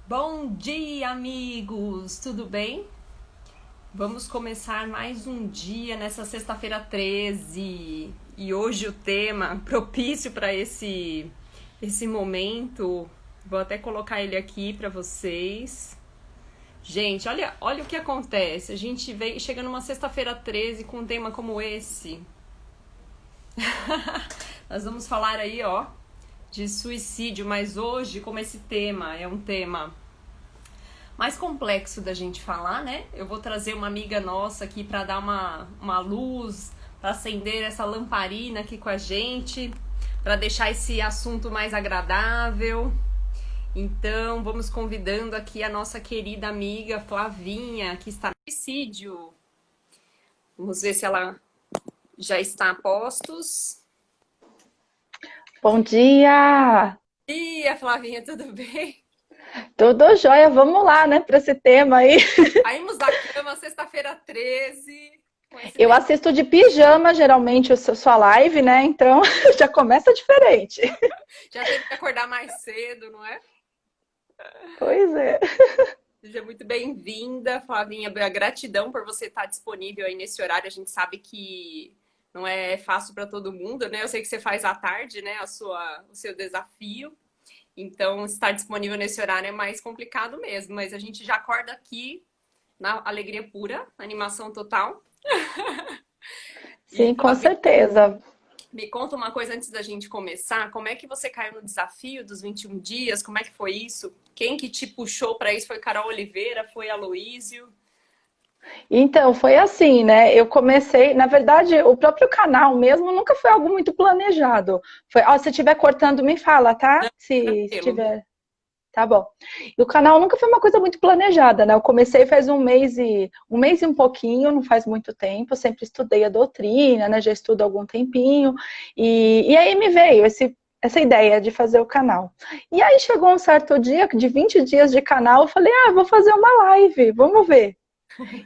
Bom dia, amigos! Tudo bem? Vamos começar mais um dia nessa sexta-feira 13. E hoje o tema propício para esse momento, vou até colocar ele aqui para vocês. Gente, olha o que acontece. A gente vem chega numa sexta-feira 13 com um tema como esse. Nós vamos falar aí, ó, de suicídio, mas hoje, como esse tema é um tema mais complexo da gente falar, né? Eu vou trazer uma amiga nossa aqui para dar uma luz, para acender essa lamparina aqui com a gente, para deixar esse assunto mais agradável. Então, vamos convidando aqui a nossa querida amiga Flavinha, que está no suicídio. Vamos ver se ela já está a postos. Bom dia! Bom dia, Flavinha, tudo bem? Tudo jóia? Vamos lá, né, para esse tema aí. Saímos da cama sexta-feira 13 com esse Eu tema. assisto de pijama, geralmente, a sua live, né? Então já começa diferente. Já teve que acordar mais cedo, não é? Pois é. Seja muito bem-vinda, Flavinha. Gratidão por você estar disponível aí nesse horário. A gente sabe que não é fácil para todo mundo, né? Eu sei que você faz à tarde, né? O seu desafio. Então, estar disponível nesse horário é mais complicado mesmo. Mas a gente já acorda aqui na alegria pura, animação total. E, Sim, com Flavinha, certeza. me conta uma coisa antes da gente começar. Como é que você caiu no desafio dos 21 dias? Como é que foi isso? Quem que te puxou para isso? Foi Carol Oliveira? Foi Aloísio? Então, foi assim, né? Eu comecei, na verdade, o próprio canal mesmo nunca foi algo muito planejado. Foi, ó, se estiver cortando, me fala, tá? Se Tranquilo. tiver. Tá bom. E o canal nunca foi uma coisa muito planejada, né? Eu comecei faz um mês e um pouquinho, não faz muito tempo. Eu sempre estudei a doutrina, né? Já estudo há algum tempinho. E aí me veio essa ideia de fazer o canal. E aí chegou um certo dia, de 20 dias de canal, eu falei, vou fazer uma live, vamos ver.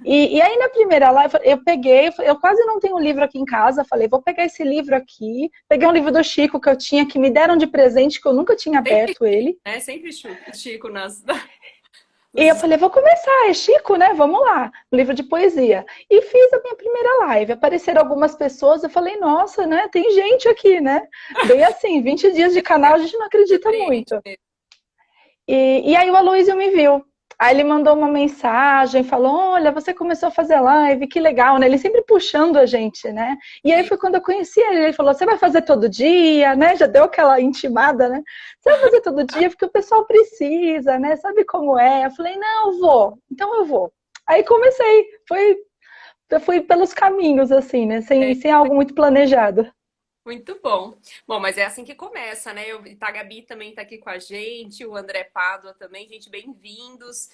E aí na primeira live eu peguei, eu quase não tenho livro aqui em casa, falei, vou pegar esse livro aqui, peguei um livro do Chico que eu tinha, que me deram de presente, que eu nunca tinha Sempre aberto Chico, ele. né? Sempre Chico E eu nos... falei, vou começar, é Chico, né? Vamos lá, um livro de poesia. E fiz a minha primeira live. Apareceram algumas pessoas, eu falei, nossa, né? Tem gente aqui, né? Bem assim, 20 dias de canal, a gente não acredita Surpreende muito. mesmo. E aí o Aloysio me viu. Aí ele mandou uma mensagem, falou, olha, você começou a fazer live, que legal, né? Ele sempre puxando a gente, né? E aí Sim. foi quando eu conheci ele, ele falou, você vai fazer todo dia, né? Já deu aquela intimada, né? Você vai fazer todo dia porque o pessoal precisa, né? Sabe como é? Eu falei, não, eu vou, então eu vou. Aí comecei, eu fui pelos caminhos, assim, né? É, Sem algo muito planejado. muito bom. Bom, mas é assim que começa, né? A Gabi também está aqui com a gente, o André Pádua também, gente, bem-vindos.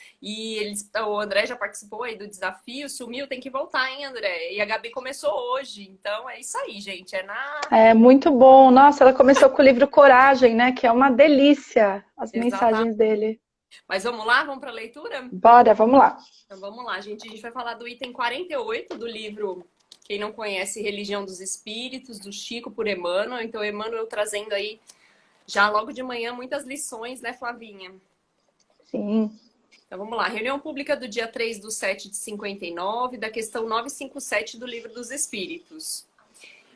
O André já participou aí do desafio, sumiu, tem que voltar, hein, André? E a Gabi começou hoje, então é isso aí, gente. É na. É muito bom. Nossa, ela começou com o livro Coragem, né? Que é uma delícia as Exatamente. mensagens dele. Mas vamos lá, vamos para a leitura? Bora, vamos lá. Então vamos lá, gente. A gente vai falar do item 48 do livro, quem não conhece, Religião dos Espíritos, do Chico por Emmanuel. Então, Emmanuel trazendo aí, já logo de manhã, muitas lições, né, Flavinha? Sim. Então vamos lá. Reunião pública do dia 3/7 de 59, da questão 957 do Livro dos Espíritos.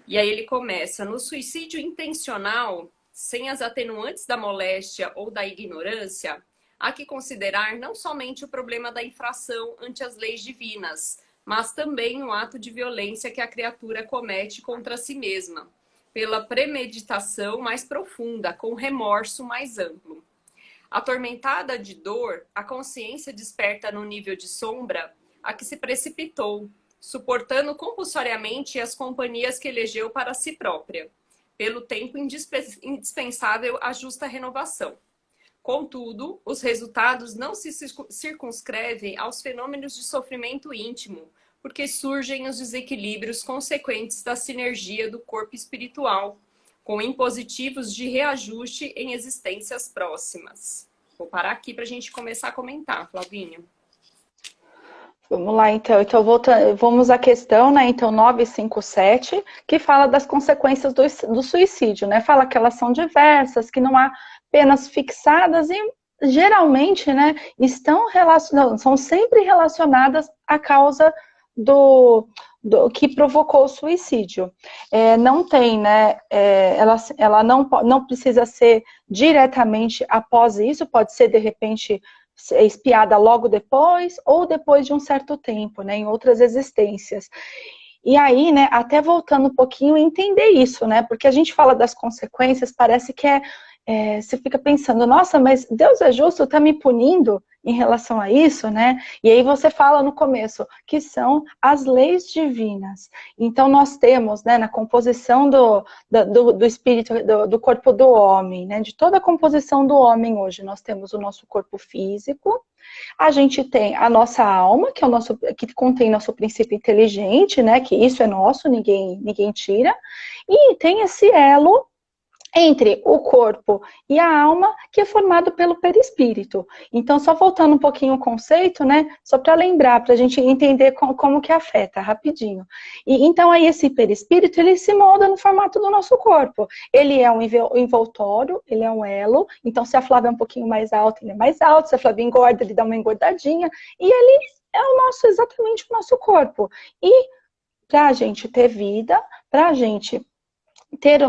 E aí ele começa: no suicídio intencional, sem as atenuantes da moléstia ou da ignorância, há que considerar não somente o problema da infração ante as leis divinas, mas também o ato de violência que a criatura comete contra si mesma, pela premeditação mais profunda, com remorso mais amplo. Atormentada de dor, a consciência desperta no nível de sombra a que se precipitou, suportando compulsoriamente as companhias que elegeu para si própria, pelo tempo indispensável à justa renovação. Contudo, os resultados não se circunscrevem aos fenômenos de sofrimento íntimo, porque surgem os desequilíbrios consequentes da sinergia do corpo espiritual, com impositivos de reajuste em existências próximas. Vou parar aqui para a gente começar a comentar, Flavinha. Vamos lá, então. Então, vamos à questão, né? Então, 957, que fala das consequências do suicídio, né? Fala que elas são diversas, que não há penas fixadas, e geralmente, né, estão relacionadas, são sempre relacionadas à causa do que provocou o suicídio. Não tem, né, ela não precisa ser diretamente após isso, pode ser, de repente, espiada logo depois, ou depois de um certo tempo, né, em outras existências. E aí, né, até voltando um pouquinho, entender isso, né? Porque a gente fala das consequências, parece que você fica pensando, nossa, mas Deus é justo, tá me punindo em relação a isso, né? E aí você fala no começo, que são as leis divinas. Então nós temos, né, na composição do espírito, do corpo do homem, né? De toda a composição do homem hoje, nós temos o nosso corpo físico, a gente tem a nossa alma, que é o nosso, que contém nosso princípio inteligente, né? Que isso é nosso, ninguém tira. E tem esse elo entre o corpo e a alma, que é formado pelo perispírito. Então, só voltando um pouquinho o conceito, né? Só para lembrar, para a gente entender como que afeta, rapidinho. E então, aí esse perispírito, ele se molda no formato do nosso corpo. Ele é um envoltório, ele é um elo. Então, se a Flávia é um pouquinho mais alta, ele é mais alto. Se a Flávia engorda, ele dá uma engordadinha. E ele é exatamente o nosso corpo. E para a gente ter vida, para a gente ter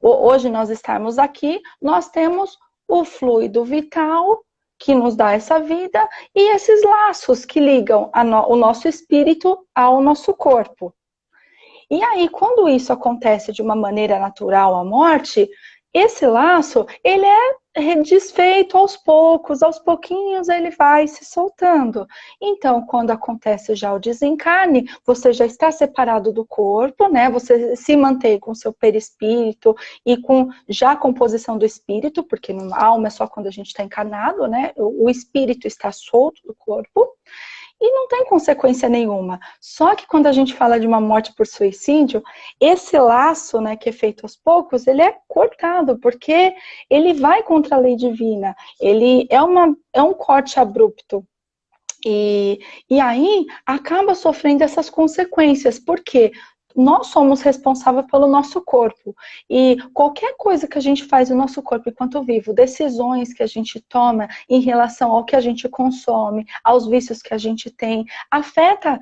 hoje nós estarmos aqui, nós temos o fluido vital que nos dá essa vida e esses laços que ligam o nosso espírito ao nosso corpo. E aí, quando isso acontece de uma maneira natural, a morte, esse laço, ele é desfeito aos pouquinhos ele vai se soltando. Então, quando acontece já o desencarne, você já está separado do corpo, né? Você se mantém com o seu perispírito e com já a composição do espírito, porque a alma é só quando a gente está encarnado, né? O espírito está solto do corpo. E não tem consequência nenhuma. Só que quando a gente fala de uma morte por suicídio, esse laço, né, que é feito aos poucos, ele é cortado, porque ele vai contra a lei divina. Ele é um corte abrupto. E aí acaba sofrendo essas consequências. Por quê? Nós somos responsáveis pelo nosso corpo. E qualquer coisa que a gente faz no nosso corpo enquanto vivo, decisões que a gente toma em relação ao que a gente consome, aos vícios que a gente tem, afeta,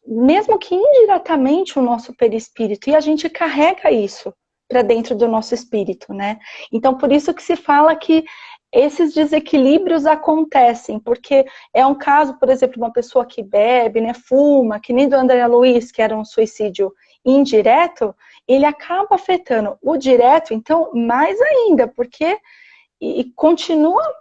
mesmo que indiretamente, o nosso perispírito. E a gente carrega isso para dentro do nosso espírito, né? Então, por isso que se fala que esses desequilíbrios acontecem, porque é um caso, por exemplo, uma pessoa que bebe, né, fuma, que nem do André Luiz, que era um suicídio indireto, ele acaba afetando o direto, então, mais ainda, porque continua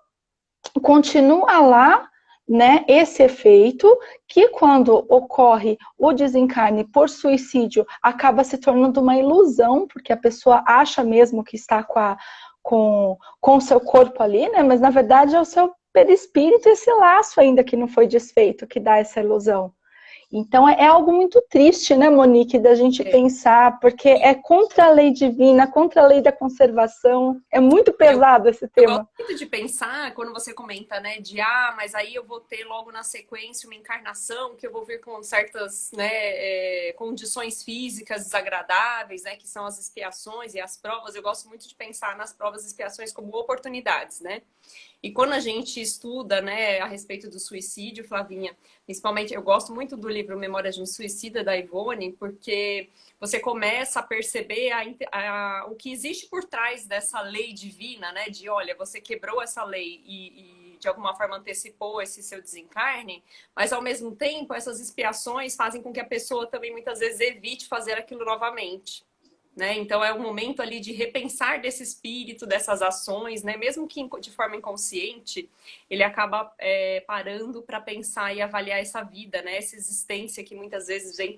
lá, né, esse efeito, que quando ocorre o desencarne por suicídio, acaba se tornando uma ilusão, porque a pessoa acha mesmo que está com o seu corpo ali, né, mas na verdade é o seu perispírito, esse laço ainda que não foi desfeito, que dá essa ilusão. Então é algo muito triste, né, Monique, da gente pensar, porque é contra a lei divina, contra a lei da conservação, é muito pesado esse tema. Eu gosto muito de pensar, quando você comenta, né, mas aí eu vou ter logo na sequência uma encarnação, que eu vou vir com certas, né, condições físicas desagradáveis, né, que são as expiações e as provas. Eu gosto muito de pensar nas provas e expiações como oportunidades, né? E quando a gente estuda, né, a respeito do suicídio, Flavinha, principalmente, eu gosto muito do livro Memórias de um Suicida, da Ivone, porque você começa a perceber o que existe por trás dessa lei divina, né, de, olha, você quebrou essa lei e de alguma forma antecipou esse seu desencarne, mas ao mesmo tempo essas expiações fazem com que a pessoa também muitas vezes evite fazer aquilo novamente. Né? Então é um momento ali de repensar desse espírito, dessas ações, né? Mesmo que de forma inconsciente, ele acaba parando para pensar e avaliar essa vida, né? Essa existência que muitas vezes vem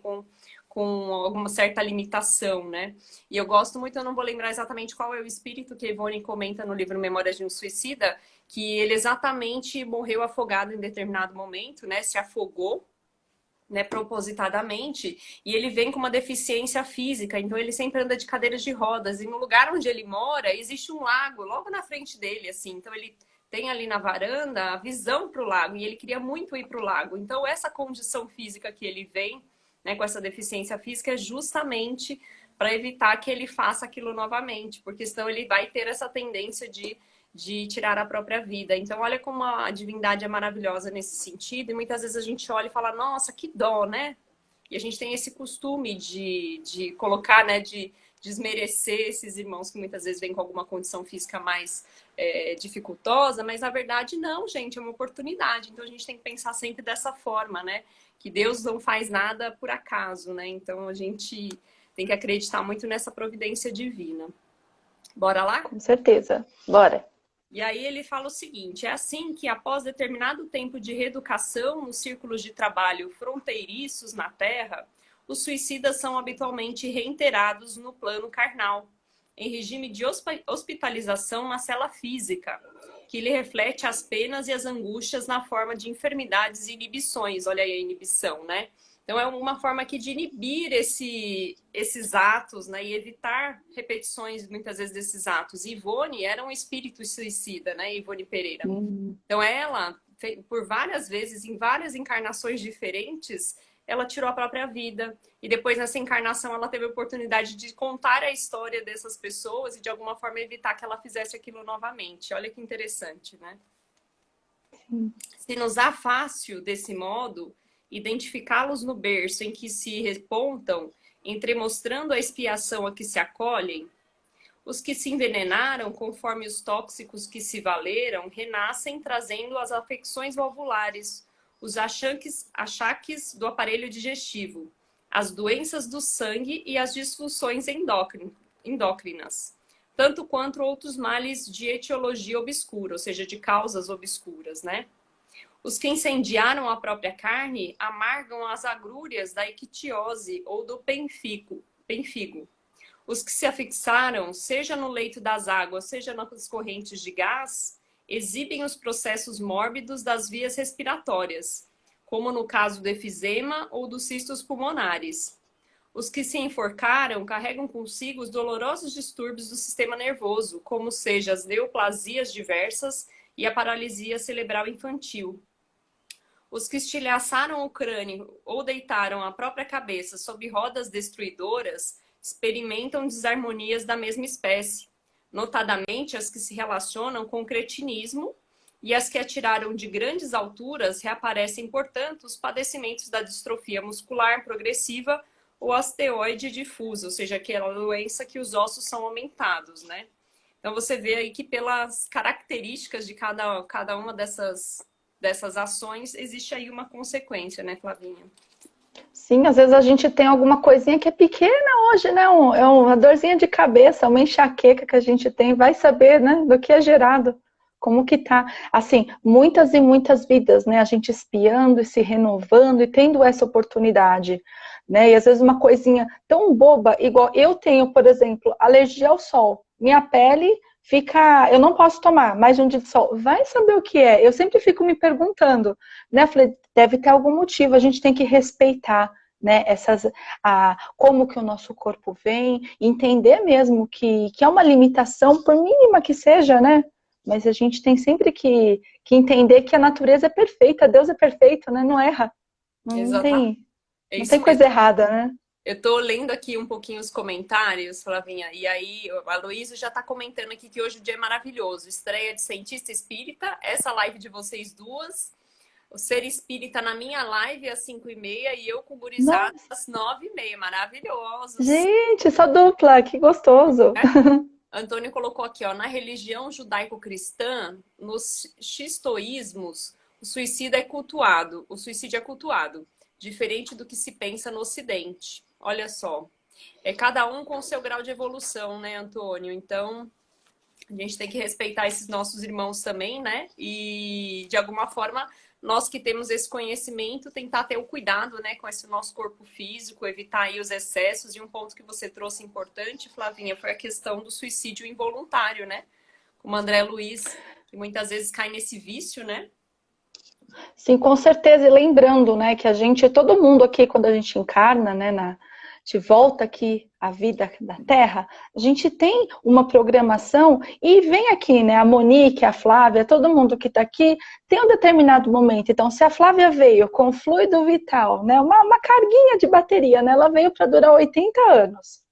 com alguma certa limitação, né? E eu gosto muito, eu não vou lembrar exatamente qual é o espírito que a Ivone comenta no livro Memórias de um Suicida, que ele exatamente morreu afogado em determinado momento, né? Se afogou, né, propositadamente, e ele vem com uma deficiência física, então ele sempre anda de cadeiras de rodas, e no lugar onde ele mora, existe um lago logo na frente dele, assim, então ele tem ali na varanda a visão para o lago, e ele queria muito ir para o lago, então essa condição física que ele vem, né, com essa deficiência física, é justamente para evitar que ele faça aquilo novamente, porque senão ele vai ter essa tendência de de tirar a própria vida. Então, olha como a divindade é maravilhosa nesse sentido, e muitas vezes a gente olha e fala, nossa, que dó, né? E a gente tem esse costume de colocar, né, de desmerecer esses irmãos que muitas vezes vêm com alguma condição física mais dificultosa, mas na verdade não, gente, é uma oportunidade. Então a gente tem que pensar sempre dessa forma, né? Que Deus não faz nada por acaso, né? Então a gente tem que acreditar muito nessa providência divina. Bora lá? Com certeza. Bora. E aí ele fala o seguinte, é assim que após determinado tempo de reeducação nos círculos de trabalho fronteiriços na Terra, os suicidas são habitualmente reiterados no plano carnal, em regime de hospitalização na cela física, que lhe reflete as penas e as angústias na forma de enfermidades e inibições. Olha aí a inibição, né? Então, é uma forma aqui de inibir esses atos, né? E evitar repetições, muitas vezes, desses atos. Ivone era um espírito suicida, né? Ivone Pereira. Então, ela, por várias vezes, em várias encarnações diferentes, ela tirou a própria vida. E depois, nessa encarnação, ela teve a oportunidade de contar a história dessas pessoas e, de alguma forma, evitar que ela fizesse aquilo novamente. Olha que interessante, né? Se nos dá fácil, desse modo, identificá-los no berço em que se repontam, entremostrando a expiação a que se acolhem, os que se envenenaram, conforme os tóxicos que se valeram, renascem trazendo as afecções valvulares, os achaques do aparelho digestivo, as doenças do sangue e as disfunções endócrinas, tanto quanto outros males de etiologia obscura, ou seja, de causas obscuras, né? Os que incendiaram a própria carne amargam as agrúrias da ictiose ou do penfigo. Os que se afixaram, seja no leito das águas, seja nas correntes de gás, exibem os processos mórbidos das vias respiratórias, como no caso do efizema ou dos cistos pulmonares. Os que se enforcaram carregam consigo os dolorosos distúrbios do sistema nervoso, como seja as neoplasias diversas e a paralisia cerebral infantil. Os que estilhaçaram o crânio ou deitaram a própria cabeça sob rodas destruidoras experimentam desarmonias da mesma espécie, notadamente as que se relacionam com o cretinismo, e as que atiraram de grandes alturas reaparecem, portanto, os padecimentos da distrofia muscular progressiva ou osteoide difusa, ou seja, aquela doença que os ossos são aumentados, né? Então você vê aí que pelas características de cada uma dessas ações, existe aí uma consequência, né, Flavinha? Sim, às vezes a gente tem alguma coisinha que é pequena hoje, né? É uma dorzinha de cabeça, uma enxaqueca que a gente tem, vai saber, né, do que é gerado, como que tá. Assim, muitas e muitas vidas, né? A gente espiando e se renovando e tendo essa oportunidade, né? E às vezes uma coisinha tão boba, igual eu tenho, por exemplo, alergia ao sol. Minha pele fica, eu não posso tomar mais de um dia de sol. Vai saber o que é. Eu sempre fico me perguntando, né? Falei, deve ter algum motivo, a gente tem que respeitar, né, como que o nosso corpo vem, entender mesmo que é uma limitação, por mínima que seja, né? Mas a gente tem sempre que entender que a natureza é perfeita, Deus é perfeito, né? Não erra. Não tem coisa errada, né? Eu tô lendo aqui um pouquinho os comentários, Flavinha, e aí a Luísa já tá comentando aqui que hoje o dia é maravilhoso. Estreia de Cientista Espírita, essa live de vocês duas, o Ser Espírita na minha live às 5h30 e eu com o Gurizada às 9h30. Maravilhosos. Gente, essa dupla, que gostoso. Antônio colocou aqui, ó, na religião judaico-cristã, nos xistoísmos, o suicídio é cultuado, diferente do que se pensa no Ocidente. Olha só, é cada um com o seu grau de evolução, né, Antônio? Então, a gente tem que respeitar esses nossos irmãos também, né? E, de alguma forma, nós que temos esse conhecimento, tentar ter o cuidado, né, com esse nosso corpo físico, evitar aí os excessos. E um ponto que você trouxe importante, Flavinha, foi a questão do suicídio involuntário, né? Como André Luiz, que muitas vezes cai nesse vício, né? Sim, com certeza. E lembrando, né, que todo mundo aqui, quando a gente encarna, né, de volta aqui à vida da Terra, a gente tem uma programação e vem aqui, né, a Monique, a Flávia, todo mundo que está aqui tem um determinado momento. Então, se a Flávia veio com fluido vital, né, uma carguinha de bateria, né, ela veio para durar 80 anos.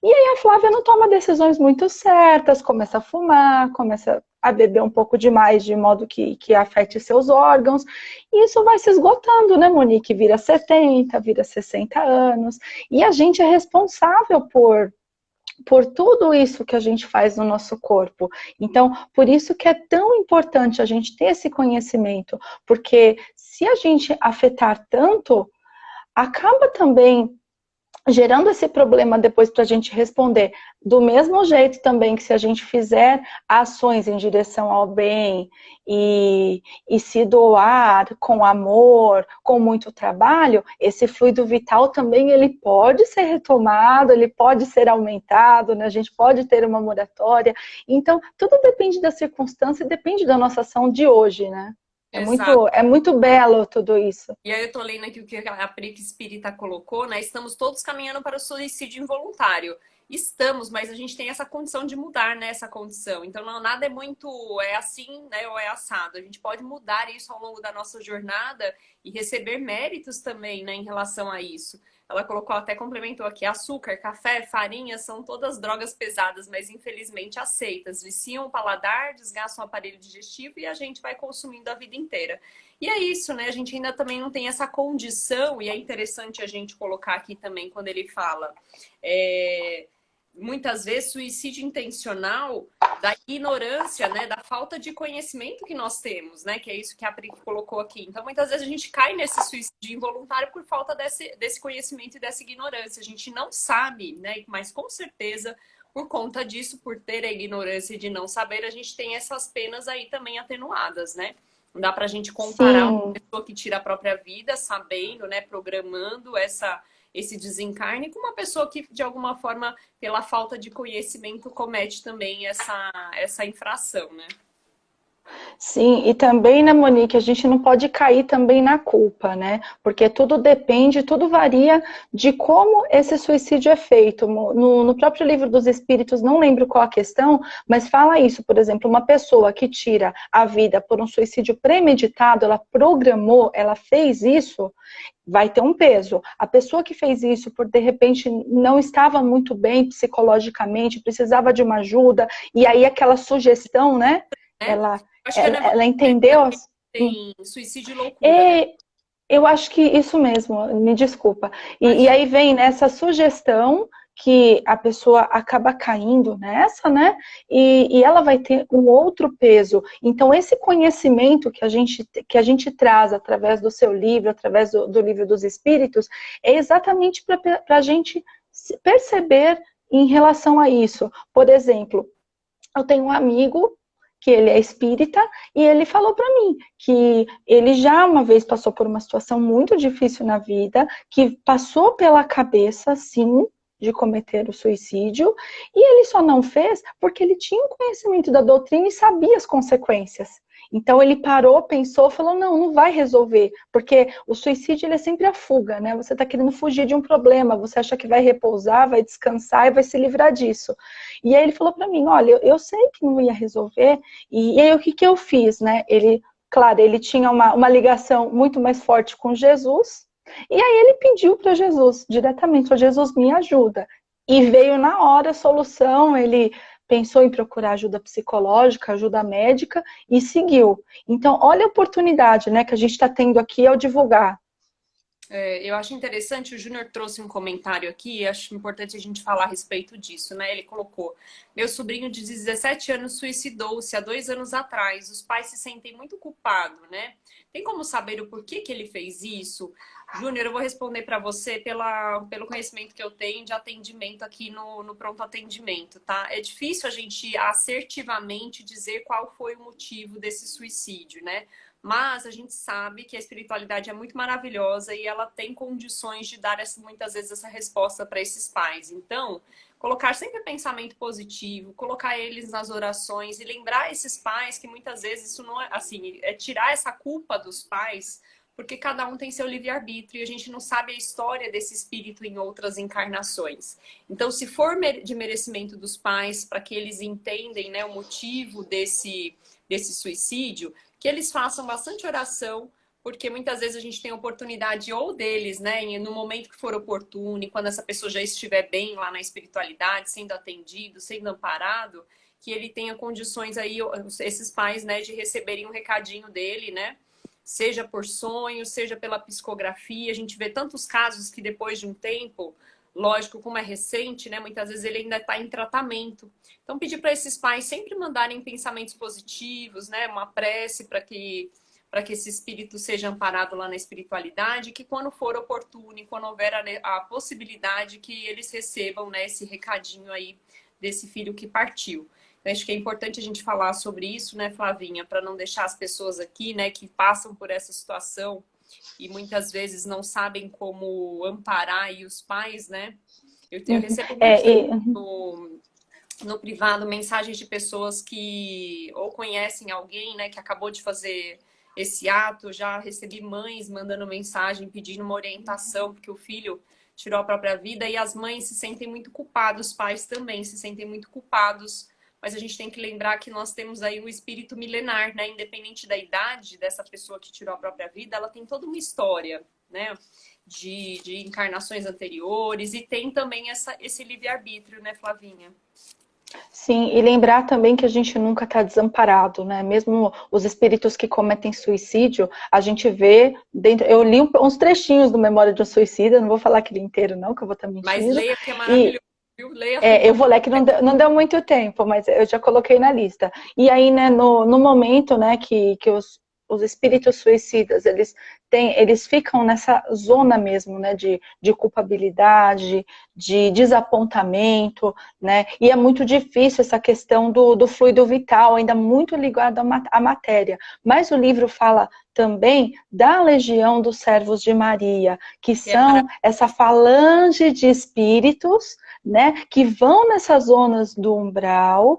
E aí a Flávia não toma decisões muito certas, começa a fumar, começa a beber um pouco demais, de modo que afete seus órgãos. E isso vai se esgotando, né, Monique? Vira 70, vira 60 anos. E a gente é responsável por tudo isso que a gente faz no nosso corpo. Então, por isso que é tão importante a gente ter esse conhecimento, porque se a gente afetar tanto, acaba também gerando esse problema depois para a gente responder. Do mesmo jeito também que se a gente fizer ações em direção ao bem e se doar com amor, com muito trabalho, esse fluido vital também ele pode ser retomado, ele pode ser aumentado, né? A gente pode ter uma moratória. Então, tudo depende da circunstância e depende da nossa ação de hoje, né? Exato. É muito belo tudo isso. E aí eu tô lendo aqui o que a Prica Espírita colocou, né? Estamos todos caminhando para o suicídio involuntário. Estamos, mas a gente tem essa condição de mudar, né? Essa condição. Então, não, nada é muito, é assim, né? Ou é assado. A gente pode mudar isso ao longo da nossa jornada e receber méritos também, né? Em relação a isso. Ela colocou, até complementou aqui, açúcar, café, farinha são todas drogas pesadas, mas infelizmente aceitas. Viciam o paladar, desgastam o aparelho digestivo e a gente vai consumindo a vida inteira. E é isso, né? A gente ainda também não tem essa condição, e é interessante a gente colocar aqui também quando ele fala. Muitas vezes suicídio intencional da ignorância, né, da falta de conhecimento que nós temos, né, que é isso que a Pri colocou aqui. Então, muitas vezes a gente cai nesse suicídio involuntário por falta desse conhecimento e dessa ignorância. A gente não sabe, né, mas com certeza, por conta disso, por ter a ignorância de não saber, a gente tem essas penas aí também atenuadas, né? Não dá pra gente comparar uma pessoa que tira a própria vida, sabendo, né, programando esse desencarne com uma pessoa que, de alguma forma, pela falta de conhecimento, comete também essa infração, né? Sim, e também, né, Monique, a gente não pode cair também na culpa, né? Porque tudo depende, tudo varia de como esse suicídio é feito. No próprio Livro dos Espíritos, não lembro qual a questão, mas fala isso, por exemplo, uma pessoa que tira a vida por um suicídio premeditado, ela programou, ela fez isso, vai ter um peso. A pessoa que fez isso por, de repente, não estava muito bem psicologicamente, precisava de uma ajuda, e aí aquela sugestão, né? Acho que Ela entendeu? Tem suicídio e loucura, né? Eu acho que isso mesmo, me desculpa. E aí vem nessa sugestão que a pessoa acaba caindo nessa, né? E ela vai ter um outro peso. Então, esse conhecimento que a gente traz através do seu livro, através do Livro dos Espíritos, é exatamente para a gente perceber em relação a isso. Por exemplo, eu tenho um amigo que ele é espírita, e ele falou para mim que ele já uma vez passou por uma situação muito difícil na vida, que passou pela cabeça, sim, de cometer o suicídio, e ele só não fez porque ele tinha um conhecimento da doutrina e sabia as consequências. Então ele parou, pensou, falou, não vai resolver, porque o suicídio ele é sempre a fuga, né? Você está querendo fugir de um problema, você acha que vai repousar, vai descansar e vai se livrar disso. E aí ele falou para mim, olha, eu sei que não ia resolver, e aí o que eu fiz, né? Claro, ele tinha uma ligação muito mais forte com Jesus, e aí ele pediu para Jesus, diretamente, Jesus me ajuda. E veio na hora a solução, ele pensou em procurar ajuda psicológica, ajuda médica e seguiu. Então, olha a oportunidade, né, que a gente está tendo aqui ao divulgar. Eu acho interessante, o Júnior trouxe um comentário aqui, acho importante a gente falar a respeito disso, né? Ele colocou, meu sobrinho de 17 anos suicidou-se há 2 anos atrás, os pais se sentem muito culpados, né? Tem como saber o porquê que ele fez isso? Júnior, eu vou responder para você pelo conhecimento que eu tenho de atendimento aqui no pronto atendimento, tá? É difícil a gente assertivamente dizer qual foi o motivo desse suicídio, né? Mas a gente sabe que a espiritualidade é muito maravilhosa e ela tem condições de dar muitas vezes essa resposta para esses pais. Então, colocar sempre pensamento positivo, colocar eles nas orações e lembrar esses pais que muitas vezes isso não é assim, é tirar essa culpa dos pais, porque cada um tem seu livre-arbítrio e a gente não sabe a história desse espírito em outras encarnações. Então, se for de merecimento dos pais, para que eles entendem, né, o motivo desse suicídio, que eles façam bastante oração, porque muitas vezes a gente tem a oportunidade ou deles, né, no momento que for oportuno, e quando essa pessoa já estiver bem lá na espiritualidade, sendo atendido, sendo amparado, que ele tenha condições aí, esses pais, né, de receberem um recadinho dele, né? Seja por sonho, seja pela psicografia. A gente vê tantos casos que depois de um tempo, lógico, como é recente, né? Muitas vezes ele ainda está em tratamento. Então, pedir para esses pais sempre mandarem pensamentos positivos, né? Uma prece para que esse espírito seja amparado lá na espiritualidade, que quando for oportuno e quando houver a possibilidade que eles recebam, né, esse recadinho aí desse filho que partiu. Então, acho que é importante a gente falar sobre isso, né, Flavinha, para não deixar as pessoas aqui, né, que passam por essa situação e muitas vezes não sabem como amparar aí os pais, né? Eu recebo muito no privado mensagens de pessoas que ou conhecem alguém, né, que acabou de fazer esse ato. Já recebi mães mandando mensagem pedindo uma orientação porque o filho tirou a própria vida, e as mães se sentem muito culpados, os pais também se sentem muito culpados, mas a gente tem que lembrar que nós temos aí um espírito milenar, né? Independente da idade dessa pessoa que tirou a própria vida, ela tem toda uma história, né? De encarnações anteriores, e tem também esse livre-arbítrio, né, Flavinha? Sim, e lembrar também que a gente nunca está desamparado, né? Mesmo os espíritos que cometem suicídio, a gente vê dentro. Eu li uns trechinhos do Memória de um Suicida, não vou falar aquele inteiro, não, que eu vou estar mentindo. Mas leia, que é maravilhoso. Leia. Eu vou ler, que não deu muito tempo, mas eu já coloquei na lista. E aí, né, no momento, né, que os espíritos suicidas, eles ficam nessa zona mesmo, né, de culpabilidade, de desapontamento, né, e é muito difícil essa questão do fluido vital, ainda muito ligado à matéria. Mas o livro fala também da legião dos servos de Maria, que são essa falange de espíritos, né, que vão nessas zonas do umbral,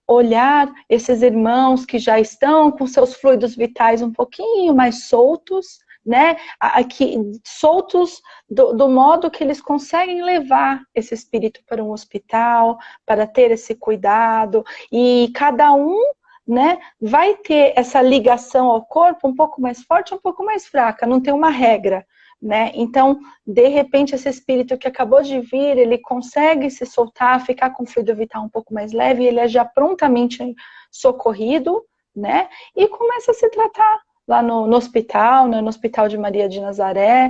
olhar esses irmãos que já estão com seus fluidos vitais um pouquinho mais soltos, né, aqui, soltos do modo que eles conseguem levar esse espírito para um hospital, para ter esse cuidado, e cada um, né, vai ter essa ligação ao corpo um pouco mais forte, um pouco mais fraca, não tem uma regra, né? Então, de repente, esse espírito que acabou de vir, ele consegue se soltar, ficar com o fluido vital um pouco mais leve, e ele é já prontamente socorrido, né? E começa a se tratar lá no hospital, né? No Hospital de Maria de Nazaré,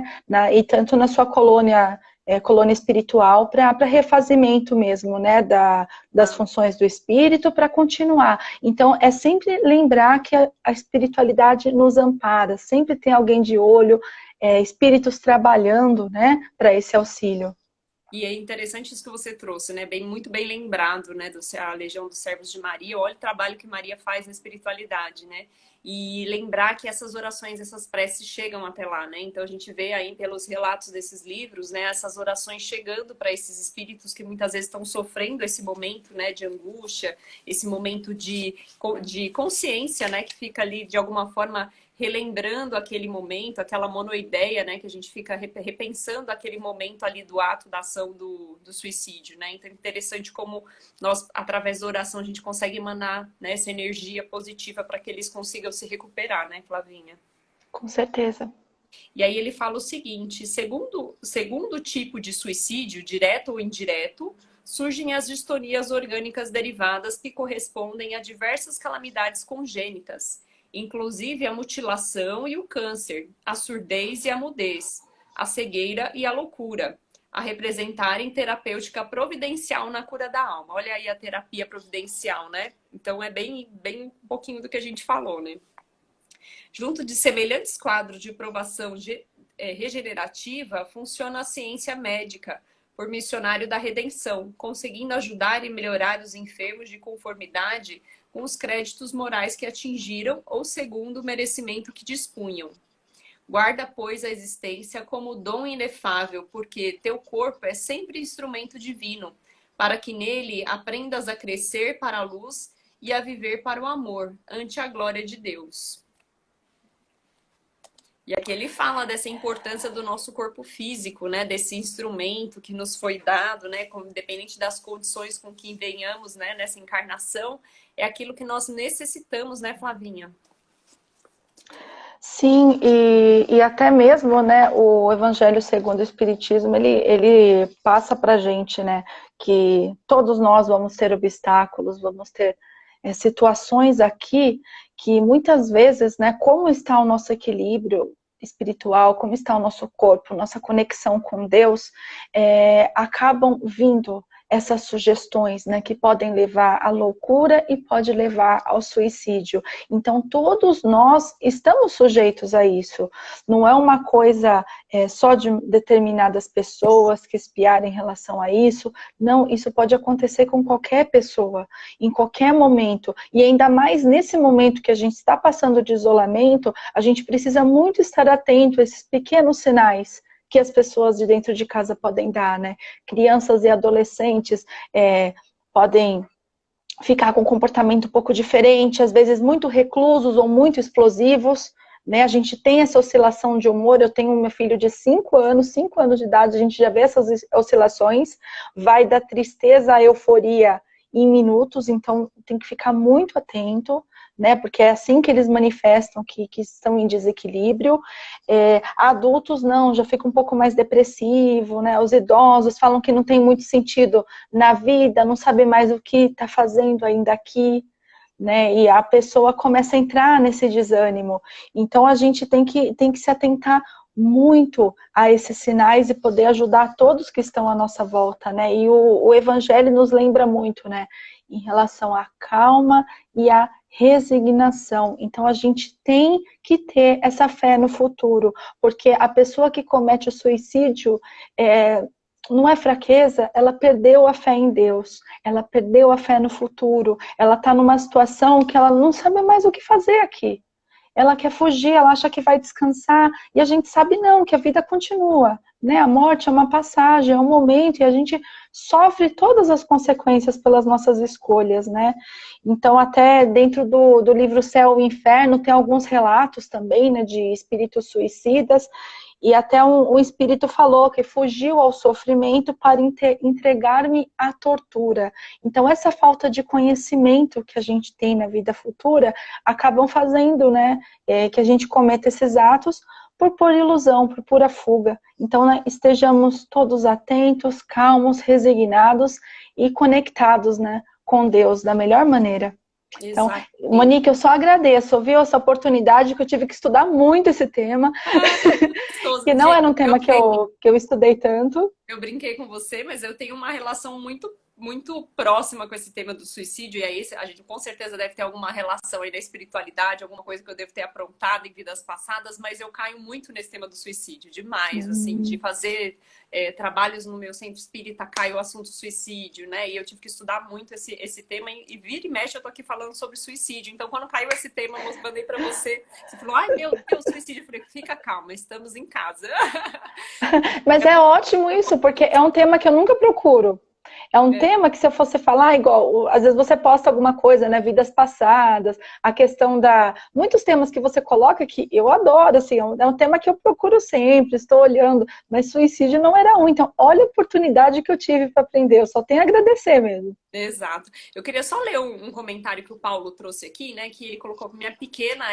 e tanto na sua colônia espiritual, para refazimento mesmo, né, das funções do espírito, para continuar. Então, é sempre lembrar que a espiritualidade nos ampara, sempre tem alguém de olho, espíritos trabalhando, né, para esse auxílio. E é interessante isso que você trouxe, né? Muito bem lembrado, né? A Legião dos Servos de Maria. Olha o trabalho que Maria faz na espiritualidade, né? E lembrar que essas orações, essas preces chegam até lá, né? Então a gente vê aí pelos relatos desses livros, né? Essas orações chegando para esses espíritos que muitas vezes estão sofrendo esse momento, né? De angústia, esse momento de consciência, né? Que fica ali de alguma forma relembrando aquele momento, aquela monoideia, né, que a gente fica repensando aquele momento ali do ato, da ação do suicídio, né? Então é interessante como nós, através da oração, a gente consegue emanar, né, essa energia positiva para que eles consigam se recuperar, né, Flavinha? Com certeza. E aí ele fala o seguinte: segundo tipo de suicídio, direto ou indireto, surgem as distonias orgânicas derivadas que correspondem a diversas calamidades congênitas, inclusive a mutilação e o câncer, a surdez e a mudez, a cegueira e a loucura, a representarem terapêutica providencial na cura da alma. Olha aí a terapia providencial, né? Então é bem um pouquinho do que a gente falou, né? Junto de semelhantes quadros de provação regenerativa, funciona a ciência médica, por missionário da redenção, conseguindo ajudar e melhorar os enfermos de conformidade com os créditos morais que atingiram ou segundo o merecimento que dispunham. Guarda, pois, a existência como dom inefável, porque teu corpo é sempre instrumento divino, para que nele aprendas a crescer para a luz e a viver para o amor, ante a glória de Deus. E aqui ele fala dessa importância do nosso corpo físico, né? Desse instrumento que nos foi dado, né? Independente das condições com que venhamos, né? Nessa encarnação, é aquilo que nós necessitamos, né, Flavinha? Sim, e até mesmo, né, o Evangelho segundo o Espiritismo, ele passa pra gente, né, que todos nós vamos ter obstáculos, vamos ter situações aqui que muitas vezes, né, como está o nosso equilíbrio espiritual, como está o nosso corpo, nossa conexão com Deus, acabam vindo essas sugestões, né, que podem levar à loucura e pode levar ao suicídio. Então, todos nós estamos sujeitos a isso. Não é uma coisa só de determinadas pessoas que espiarem em relação a isso. Não, isso pode acontecer com qualquer pessoa, em qualquer momento. E ainda mais nesse momento que a gente está passando de isolamento, a gente precisa muito estar atento a esses pequenos sinais que as pessoas de dentro de casa podem dar, né? Crianças e adolescentes podem ficar com um comportamento um pouco diferente, às vezes muito reclusos ou muito explosivos, né? A gente tem essa oscilação de humor. Eu tenho meu filho de 5 anos de idade, a gente já vê essas oscilações, vai da tristeza à euforia em minutos, então tem que ficar muito atento, né? Porque é assim que eles manifestam que estão em desequilíbrio. Adultos não, já fica um pouco mais depressivo, né? Os idosos falam que não tem muito sentido na vida, não sabe mais o que está fazendo ainda aqui, né? E a pessoa começa a entrar nesse desânimo. Então a gente tem que se atentar muito a esses sinais e poder ajudar todos que estão à nossa volta, né? E o Evangelho nos lembra muito, né? Em relação à calma e à resignação. Então a gente tem que ter essa fé no futuro, porque a pessoa que comete o suicídio não é fraqueza, ela perdeu a fé em Deus, ela perdeu a fé no futuro, ela está numa situação que ela não sabe mais o que fazer aqui. Ela quer fugir, ela acha que vai descansar, e a gente sabe não, que a vida continua, né? A morte é uma passagem, é um momento, e a gente sofre todas as consequências pelas nossas escolhas, né? Então, até dentro do livro Céu e Inferno, tem alguns relatos também, né, de espíritos suicidas, e até um espírito falou que fugiu ao sofrimento para entregar-me à tortura. Então, essa falta de conhecimento que a gente tem na vida futura acabam fazendo, né, que a gente cometa esses atos por pura ilusão, por pura fuga. Então, né, estejamos todos atentos, calmos, resignados e conectados, né, com Deus da melhor maneira. Então, Monique, eu só agradeço, viu, essa oportunidade, que eu tive que estudar muito esse tema, que não era um tema que eu estudei tanto. Eu brinquei com você, mas eu tenho uma relação muito próxima com esse tema do suicídio, e aí a gente com certeza deve ter alguma relação aí da espiritualidade, alguma coisa que eu devo ter aprontado em vidas passadas, mas eu caio muito nesse tema do suicídio, demais, assim, de fazer trabalhos no meu centro espírita, cai o assunto suicídio, né, e eu tive que estudar muito esse tema, e vira e mexe eu tô aqui falando sobre suicídio, então quando caiu esse tema, eu mandei pra você falou, ai meu Deus, suicídio, eu falei, fica calma, estamos em casa. Mas é ótimo isso, porque é um tema que eu nunca procuro. É um tema que, se eu fosse falar, igual, às vezes você posta alguma coisa, né, vidas passadas, a questão muitos temas que você coloca que eu adoro, assim, é um tema que eu procuro sempre, estou olhando, mas suicídio não era um. Então, olha a oportunidade que eu tive para aprender, eu só tenho a agradecer mesmo. Exato. Eu queria só ler um comentário que o Paulo trouxe aqui, né? Que ele colocou que minha pequena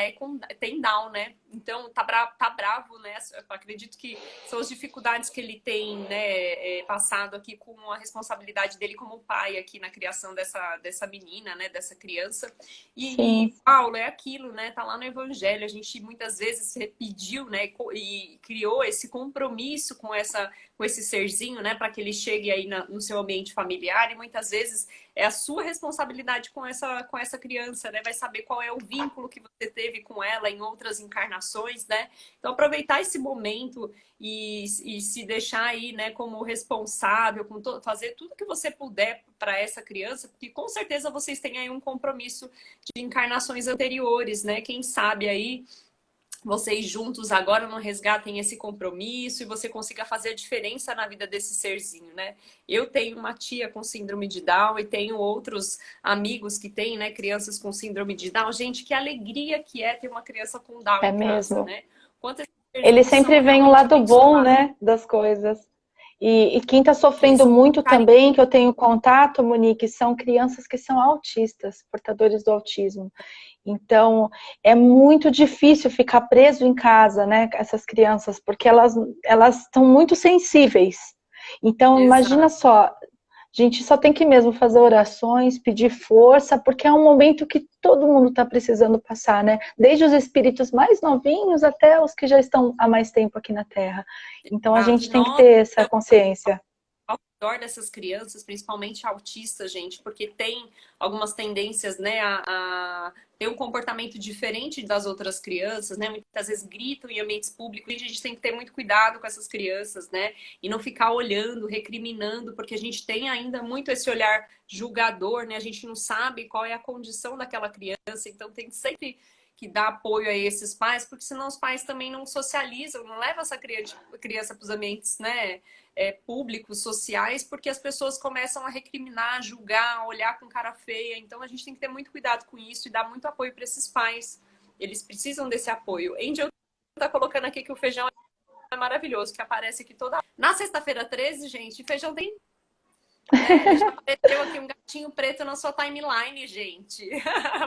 tem Down, né? Então tá bravo, né? Eu acredito que são as dificuldades que ele tem, né? Passado aqui com a responsabilidade dele como pai aqui na criação dessa menina, né? Dessa criança. E Paulo, é aquilo, né? Tá lá no Evangelho. A gente muitas vezes pediu, né? E criou esse compromisso com esse serzinho, né? Para que ele chegue aí no seu ambiente familiar, e muitas vezes é a sua responsabilidade com essa criança, né? Vai saber qual é o vínculo que você teve com ela em outras encarnações, né? Então, aproveitar esse momento e se deixar aí, né, como responsável, fazer tudo que você puder para essa criança, porque com certeza vocês têm aí um compromisso de encarnações anteriores, né? Quem sabe aí vocês juntos agora não resgatem esse compromisso e você consiga fazer a diferença na vida desse serzinho, né? Eu tenho uma tia com síndrome de Down e tenho outros amigos que têm, né, crianças com síndrome de Down. Gente, que alegria que é ter uma criança com Down em casa, mesmo. Né? Ele sempre vem o lado bom, né, das coisas. E quem está sofrendo muito também, que eu tenho contato, Monique, são crianças que são autistas, portadores do autismo. Então, é muito difícil ficar preso em casa, né, essas crianças, porque elas estão muito sensíveis. Então, imagina só, gente só tem que mesmo fazer orações, pedir força, porque é um momento que todo mundo está precisando passar, né? Desde os espíritos mais novinhos até os que já estão há mais tempo aqui na Terra. Então a gente tem que Nós, ter essa consciência. ao redor dessas crianças, principalmente autistas, gente, porque tem algumas tendências, né, a ter um comportamento diferente das outras crianças, né? Muitas vezes gritam em ambientes públicos, e a gente tem que ter muito cuidado com essas crianças, né? E não ficar olhando, recriminando, porque a gente tem ainda muito esse olhar julgador, né? A gente não sabe qual é a condição daquela criança, então tem sempre que dar apoio a esses pais, porque senão os pais também não socializam, não levam essa criança para os ambientes, né, públicos, sociais, porque as pessoas começam a recriminar, julgar, olhar com cara feia. Então a gente tem que ter muito cuidado com isso e dar muito apoio para esses pais. Eles precisam desse apoio. Angel tá colocando aqui que o feijão é maravilhoso, que aparece aqui toda. Na sexta-feira 13, gente, feijão tem. Já apareceu aqui um gatinho preto na sua timeline, gente.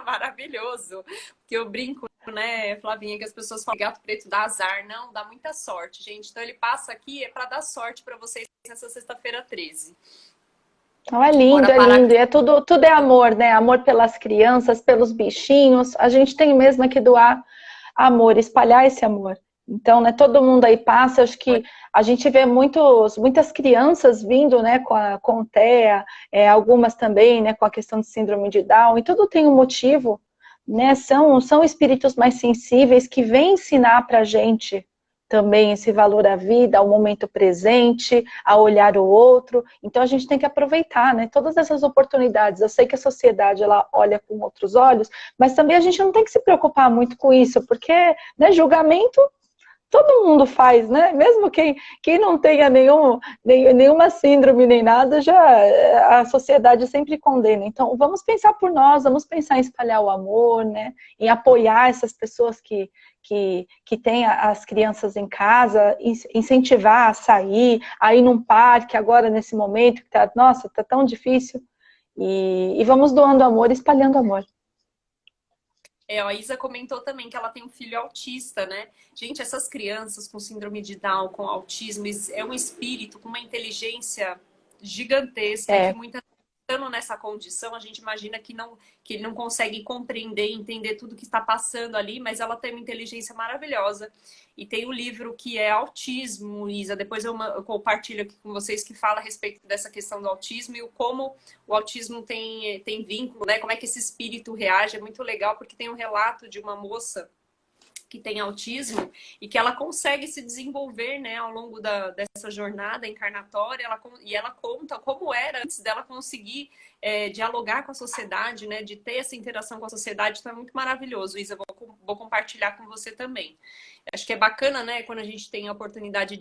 Maravilhoso. Que eu brinco, né, Flavinha, que as pessoas falam que gato preto dá azar. Não, dá muita sorte, gente. Então ele passa aqui para dar sorte para vocês nessa sexta-feira 13. Não, é lindo, é lindo. E é tudo é amor, né? Amor pelas crianças, pelos bichinhos. A gente tem mesmo que doar amor, espalhar esse amor. Então, né, todo mundo aí passa, acho que a gente vê muitas crianças vindo, né, com TEA, algumas também, né, com a questão de síndrome de Down, e tudo tem um motivo, né, são espíritos mais sensíveis que vêm ensinar pra gente também esse valor à vida, ao momento presente, a olhar o outro. Então a gente tem que aproveitar, né, todas essas oportunidades. Eu sei que a sociedade ela olha com outros olhos, mas também a gente não tem que se preocupar muito com isso, porque, né, julgamento todo mundo faz, né? Mesmo quem não tenha nenhuma síndrome nem nada, já a sociedade sempre condena. Então, vamos pensar por nós, vamos pensar em espalhar o amor, né? Em apoiar essas pessoas que têm as crianças em casa, incentivar a sair, a ir num parque agora nesse momento que tá, nossa, tá tão difícil. E vamos doando amor, espalhando amor. A Isa comentou também que ela tem um filho autista, né? Gente, essas crianças com síndrome de Down, com autismo, é um espírito com uma inteligência gigantesca e que muitas vezes, estando nessa condição, a gente imagina que ele não consegue compreender, entender tudo que está passando ali, mas ela tem uma inteligência maravilhosa. E tem um livro que é Autismo, Isa, depois eu compartilho aqui com vocês, que fala a respeito dessa questão do autismo e como o autismo tem vínculo, né? Como é que esse espírito reage, é muito legal, porque tem um relato de uma moça que tem autismo e que ela consegue se desenvolver, né, ao longo dessa jornada encarnatória, ela conta como era antes dela conseguir dialogar com a sociedade, né, de ter essa interação com a sociedade. Então é muito maravilhoso, Isa, vou compartilhar com você também. Acho que é bacana, né, quando a gente tem a oportunidade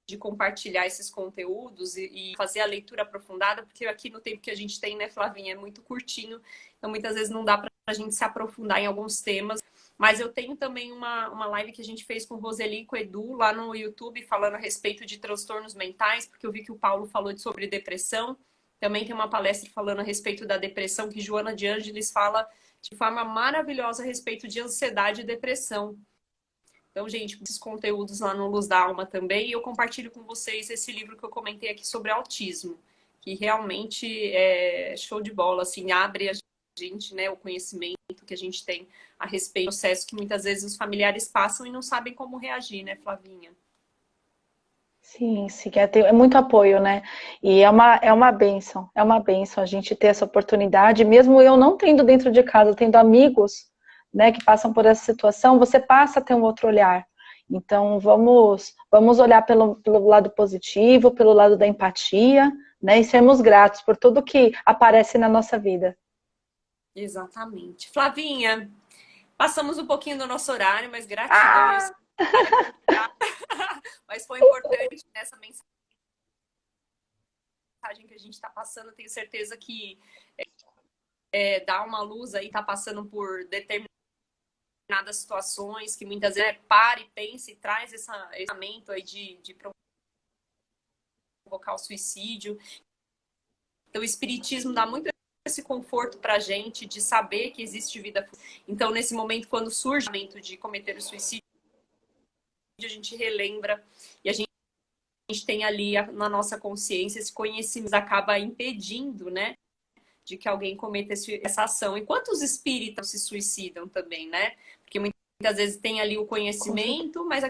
de compartilhar esses conteúdos e fazer a leitura aprofundada, porque aqui no tempo que a gente tem, né, Flavinha, é muito curtinho, então muitas vezes não dá para a gente se aprofundar em alguns temas. Mas eu tenho também uma live que a gente fez com Roseli e com o Edu lá no YouTube, falando a respeito de transtornos mentais, porque eu vi que o Paulo falou sobre depressão. Também tem uma palestra falando a respeito da depressão, que Joana de Ângeles fala de forma maravilhosa a respeito de ansiedade e depressão. Então, gente, esses conteúdos lá no Luz da Alma também. E eu compartilho com vocês esse livro que eu comentei aqui sobre autismo, que realmente é show de bola, assim, abre a gente, né, o conhecimento que a gente tem a respeito do processo que muitas vezes os familiares passam e não sabem como reagir, né, Flavinha? Sim, sim, é muito apoio, né? E é uma bênção a gente ter essa oportunidade, mesmo eu não tendo dentro de casa, tendo amigos, né, que passam por essa situação, você passa a ter um outro olhar. Então, vamos olhar pelo lado positivo, pelo lado da empatia, né, e sermos gratos por tudo que aparece na nossa vida. Exatamente. Flavinha, passamos um pouquinho do nosso horário, mas gratidão. Mas foi importante nessa mensagem que a gente está passando. Tenho certeza que dá uma luz aí, está passando por determinadas situações que muitas vezes para e pensa e traz esse pensamento aí de provocar o suicídio. Então, o espiritismo dá muito esse conforto para a gente de saber que existe vida. Então, nesse momento, quando surge o momento de cometer o suicídio, a gente relembra e a gente gente tem ali na nossa consciência, esse conhecimento acaba impedindo, né, de que alguém cometa essa ação. E quantos espíritas se suicidam também, né? Porque muitas vezes tem ali o conhecimento, mas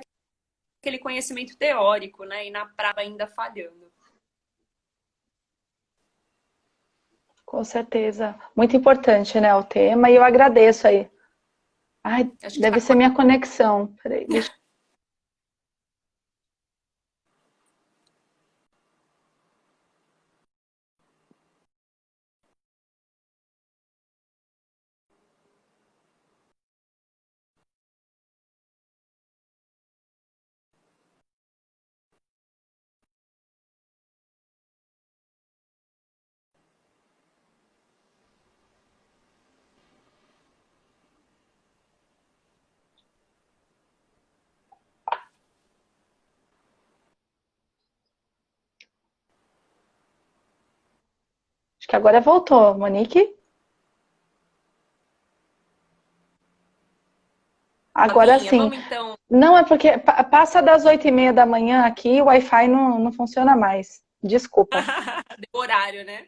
aquele conhecimento teórico, né? E na prática ainda falhando. Com certeza. Muito importante, né, o tema, e eu agradeço aí. Ai, deve ser minha conexão. Peraí, deixa Acho que agora voltou, Monique. Agora Flavinha, sim. vamos então. Não, é porque passa das 8h30 da manhã aqui, o Wi-Fi não funciona mais. Desculpa. Deu horário, né?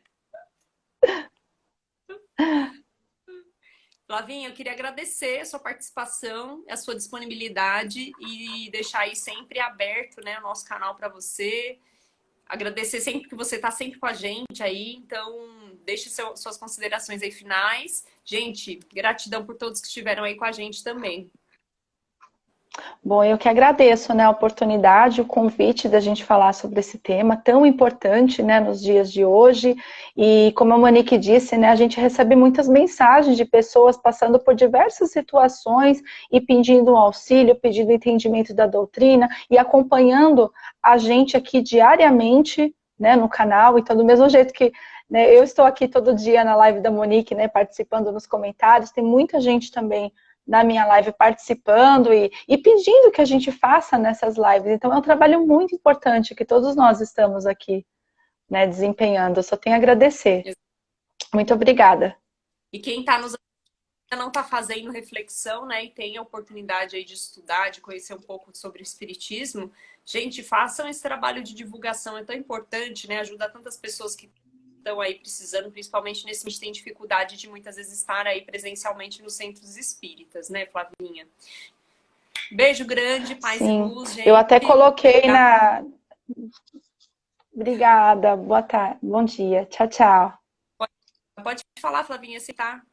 Flavinha, eu queria agradecer a sua participação, a sua disponibilidade e deixar aí sempre aberto, né, o nosso canal para você. Agradecer sempre que você está sempre com a gente aí. Então, deixe suas considerações aí finais. Gente, gratidão por todos que estiveram aí com a gente também. Bom, eu que agradeço, né, a oportunidade, o convite da gente falar sobre esse tema tão importante, né, nos dias de hoje. E como a Monique disse, né, a gente recebe muitas mensagens de pessoas passando por diversas situações e pedindo um auxílio, pedindo entendimento da doutrina e acompanhando a gente aqui diariamente, né, no canal. Então, do mesmo jeito que, né, eu estou aqui todo dia na live da Monique, né, participando nos comentários, tem muita gente também na minha live participando e pedindo que a gente faça nessas lives. Então é um trabalho muito importante que todos nós estamos aqui, né, desempenhando. Eu só tenho a agradecer. Muito obrigada. E quem está nos não está fazendo reflexão, né, e tem a oportunidade aí de estudar, de conhecer um pouco sobre o espiritismo, gente, façam esse trabalho de divulgação, é tão importante, né, ajuda tantas pessoas que estão aí precisando, principalmente nesse momento tem dificuldade de muitas vezes estar aí presencialmente nos centros espíritas, né, Flavinha? Beijo grande, paz e luz, gente. Eu até coloquei na... Obrigada, boa tarde, bom dia, tchau, tchau. Pode falar, Flavinha, se tá.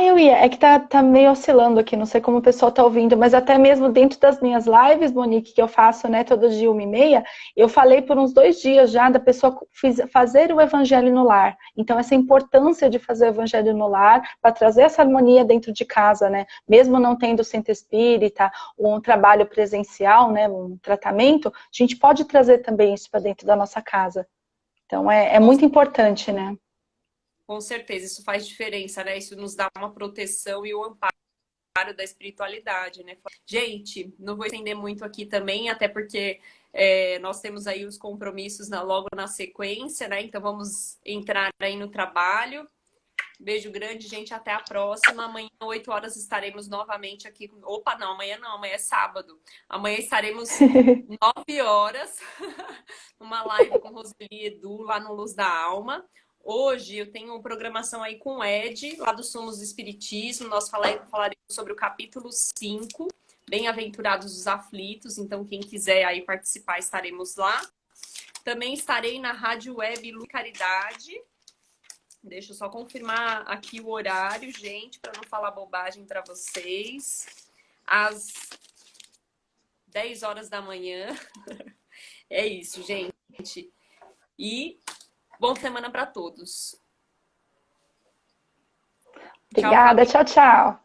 Eu ia. É que tá meio oscilando aqui, não sei como o pessoal tá ouvindo, mas até mesmo dentro das minhas lives, Monique, que eu faço, né, todo dia 1h30, eu falei por uns 2 dias já da pessoa fazer o evangelho no lar. Então, essa importância de fazer o evangelho no lar, para trazer essa harmonia dentro de casa, né, mesmo não tendo centro espírita, ou um trabalho presencial, né, um tratamento, a gente pode trazer também isso para dentro da nossa casa. Então, é muito importante, né. Com certeza, isso faz diferença, né? Isso nos dá uma proteção e o amparo da espiritualidade, né? Gente, não vou estender muito aqui também, até porque nós temos aí os compromissos logo na sequência, né? Então vamos entrar aí no trabalho. Beijo grande, gente. Até a próxima. Amanhã, 8 horas, estaremos novamente aqui. Opa, não, amanhã é sábado. Amanhã estaremos 9 horas, numa live com Roseli e Edu, lá no Luz da Alma. Hoje eu tenho uma programação aí com o Ed, lá do Somos Espiritismo. Nós falaremos sobre o capítulo 5, Bem-aventurados os aflitos. Então, quem quiser aí participar, estaremos lá. Também estarei na Rádio Web Luz Caridade. Deixa eu só confirmar aqui o horário, gente, para não falar bobagem para vocês. Às 10 horas da manhã. É isso, gente. E boa semana para todos. Obrigada, tchau, tchau.